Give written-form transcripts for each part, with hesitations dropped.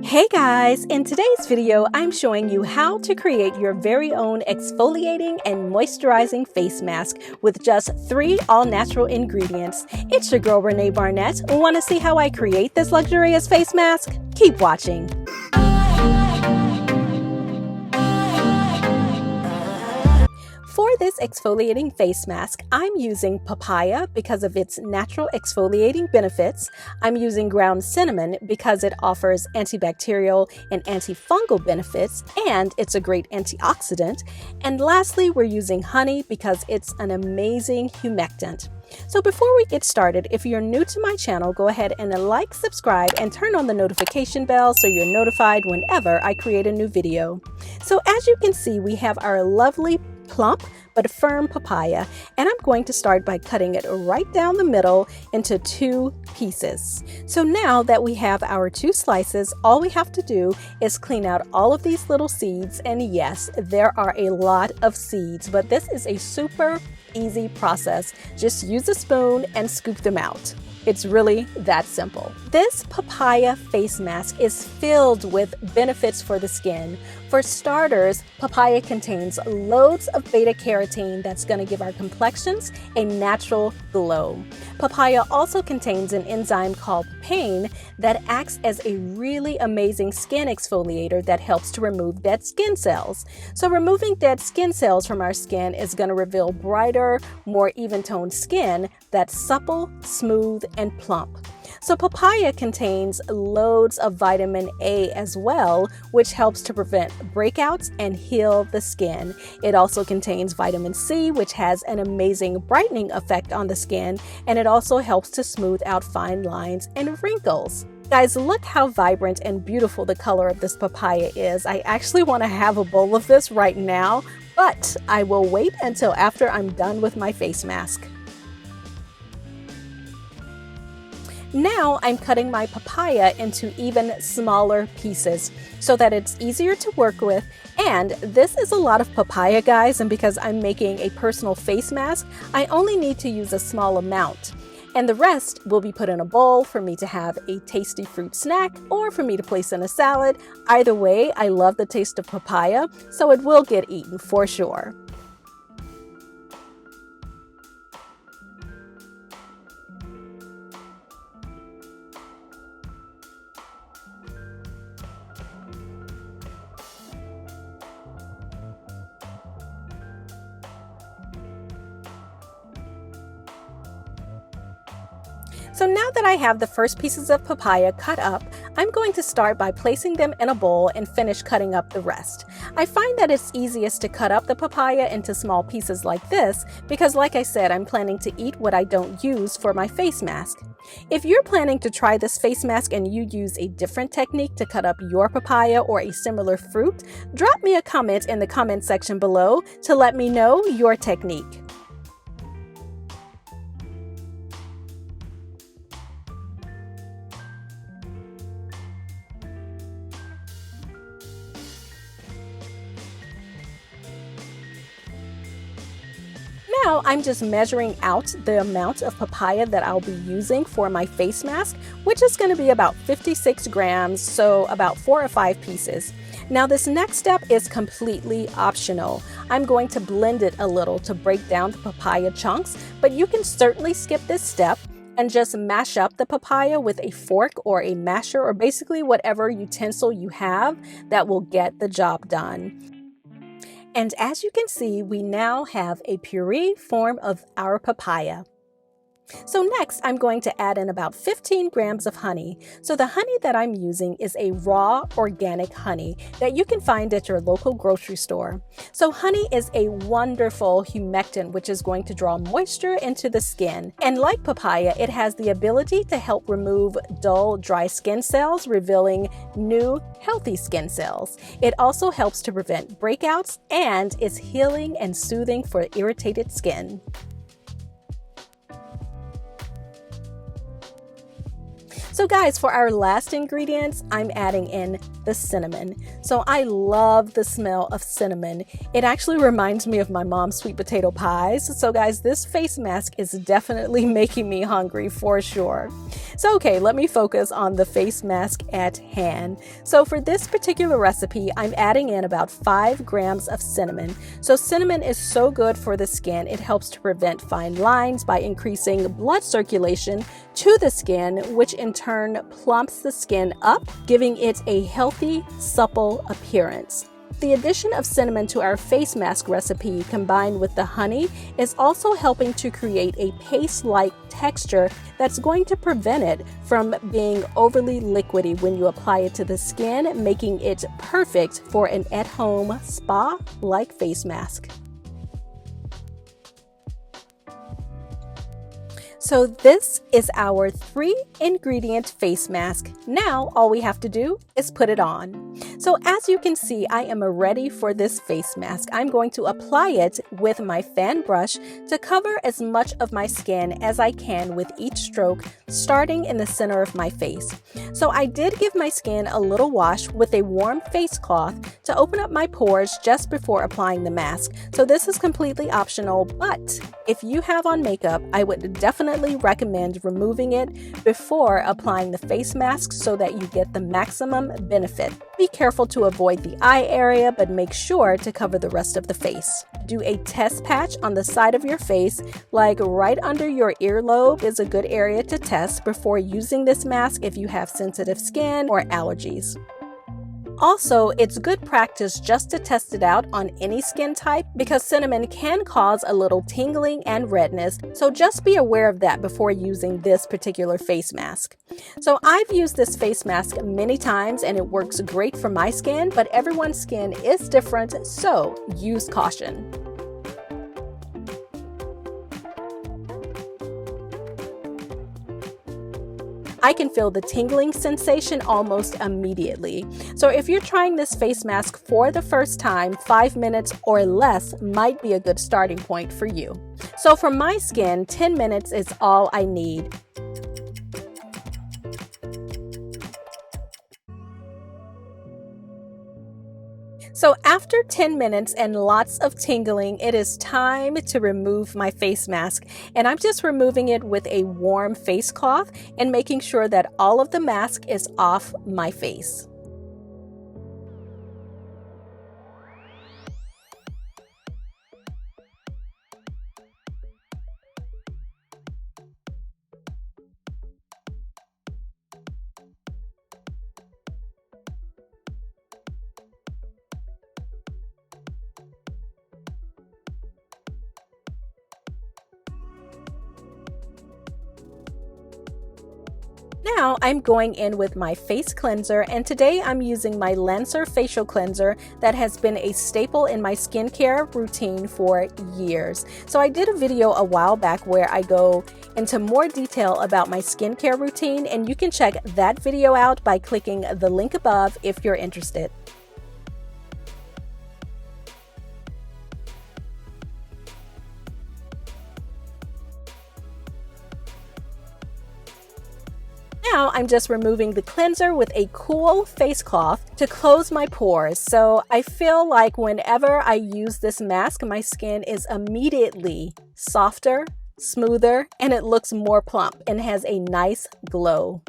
Hey guys, in today's video, I'm showing you how to create your very own exfoliating and moisturizing face mask with just 3 all-natural ingredients. It's your girl Renee Barnett. Want to see how I create this luxurious face mask? Keep watching. For this exfoliating face mask, I'm using papaya because of its natural exfoliating benefits. I'm using ground cinnamon because it offers antibacterial and antifungal benefits, and it's a great antioxidant. And lastly, we're using honey because it's an amazing humectant. So before we get started, if you're new to my channel, go ahead and like, subscribe, and turn on the notification bell so you're notified whenever I create a new video. So as you can see, we have our lovely plump but firm papaya, and I'm going to start by cutting it right down the middle into 2 pieces. So now that we have our 2 slices, all we have to do is clean out all of these little seeds, and yes, there are a lot of seeds, but this is a super easy process. Just use a spoon and scoop them out. It's really that simple. This papaya face mask is filled with benefits for the skin. For starters, papaya contains loads of beta carotene that's going to give our complexions a natural glow. Papaya also contains an enzyme called papain that acts as a really amazing skin exfoliator that helps to remove dead skin cells. So removing dead skin cells from our skin is going to reveal brighter, more even-toned skin that's supple, smooth, and plump. So papaya contains loads of vitamin A as well, which helps to prevent breakouts and heal the skin. It also contains vitamin C, which has an amazing brightening effect on the skin, and it also helps to smooth out fine lines and wrinkles. Guys, look how vibrant and beautiful the color of this papaya is. I actually want to have a bowl of this right now, but I will wait until after I'm done with my face mask. Now I'm cutting my papaya into even smaller pieces so that it's easier to work with, and this is a lot of papaya, guys, and because I'm making a personal face mask, I only need to use a small amount. And the rest will be put in a bowl for me to have a tasty fruit snack or for me to place in a salad. Either way, I love the taste of papaya, so it will get eaten for sure. So now that I have the first pieces of papaya cut up, I'm going to start by placing them in a bowl and finish cutting up the rest. I find that it's easiest to cut up the papaya into small pieces like this because, like I said, I'm planning to eat what I don't use for my face mask. If you're planning to try this face mask and you use a different technique to cut up your papaya or a similar fruit, drop me a comment in the comment section below to let me know your technique. Now I'm just measuring out the amount of papaya that I'll be using for my face mask, which is going to be about 56 grams, so about 4 or 5 pieces. Now this next step is completely optional. I'm going to blend it a little to break down the papaya chunks, but you can certainly skip this step and just mash up the papaya with a fork or a masher or basically whatever utensil you have that will get the job done. And as you can see, we now have a puree form of our papaya. So next, I'm going to add in about 15 grams of honey. So the honey that I'm using is a raw organic honey that you can find at your local grocery store. So honey is a wonderful humectant, which is going to draw moisture into the skin. And like papaya, it has the ability to help remove dull, dry skin cells, revealing new, healthy skin cells. It also helps to prevent breakouts and is healing and soothing for irritated skin. So guys, for our last ingredients, I'm adding in the cinnamon. So I love the smell of cinnamon. It actually reminds me of my mom's sweet potato pies. So guys, this face mask is definitely making me hungry for sure. So okay, let me focus on the face mask at hand. So for this particular recipe, I'm adding in about 5 grams of cinnamon. So cinnamon is so good for the skin. It helps to prevent fine lines by increasing blood circulation to the skin, which in turn plumps the skin up, giving it a healthy, supple appearance. The addition of cinnamon to our face mask recipe combined with the honey is also helping to create a paste-like texture that's going to prevent it from being overly liquidy when you apply it to the skin, making it perfect for an at-home spa-like face mask. So this is our 3-ingredient face mask. Now all we have to do is put it on. So as you can see, I am ready for this face mask. I'm going to apply it with my fan brush to cover as much of my skin as I can with each stroke, starting in the center of my face. So I did give my skin a little wash with a warm face cloth to open up my pores just before applying the mask. So this is completely optional, but if you have on makeup, I would definitely recommend removing it before applying the face mask so that you get the maximum benefit. Be careful to avoid the eye area, but make sure to cover the rest of the face. Do a test patch on the side of your face, like right under your earlobe is a good area to test before using this mask if you have sensitive skin or allergies. Also, it's good practice just to test it out on any skin type because cinnamon can cause a little tingling and redness, so just be aware of that before using this particular face mask. So I've used this face mask many times and it works great for my skin, but everyone's skin is different, so use caution. I can feel the tingling sensation almost immediately. So if you're trying this face mask for the first time, 5 minutes or less might be a good starting point for you. So for my skin, 10 minutes is all I need. So after 10 minutes and lots of tingling, it is time to remove my face mask. And I'm just removing it with a warm face cloth and making sure that all of the mask is off my face. Now I'm going in with my face cleanser, and today I'm using my Lancer facial cleanser that has been a staple in my skincare routine for years. So I did a video a while back where I go into more detail about my skincare routine, and you can check that video out by clicking the link above if you're interested. Now I'm just removing the cleanser with a cool face cloth to close my pores. So I feel like whenever I use this mask, my skin is immediately softer, smoother, and it looks more plump and has a nice glow.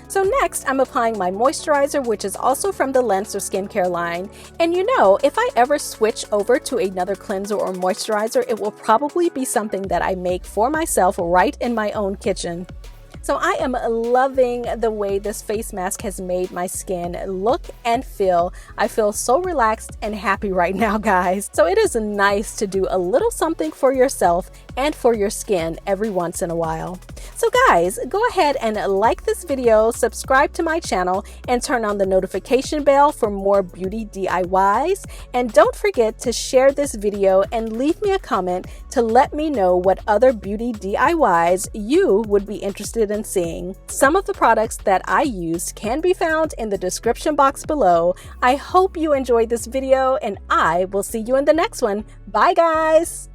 So next, I'm applying my moisturizer, which is also from the Lancer skincare line. And you know, if I ever switch over to another cleanser or moisturizer, it will probably be something that I make for myself right in my own kitchen. So I am loving the way this face mask has made my skin look and feel. I feel so relaxed and happy right now, guys. So it is nice to do a little something for yourself and for your skin every once in a while. So guys, go ahead and like this video, subscribe to my channel, and turn on the notification bell for more beauty DIYs. And don't forget to share this video and leave me a comment to let me know what other beauty DIYs you would be interested in seeing. Some of the products that I used can be found in the description box below. I hope you enjoyed this video, and I will see you in the next one. Bye guys!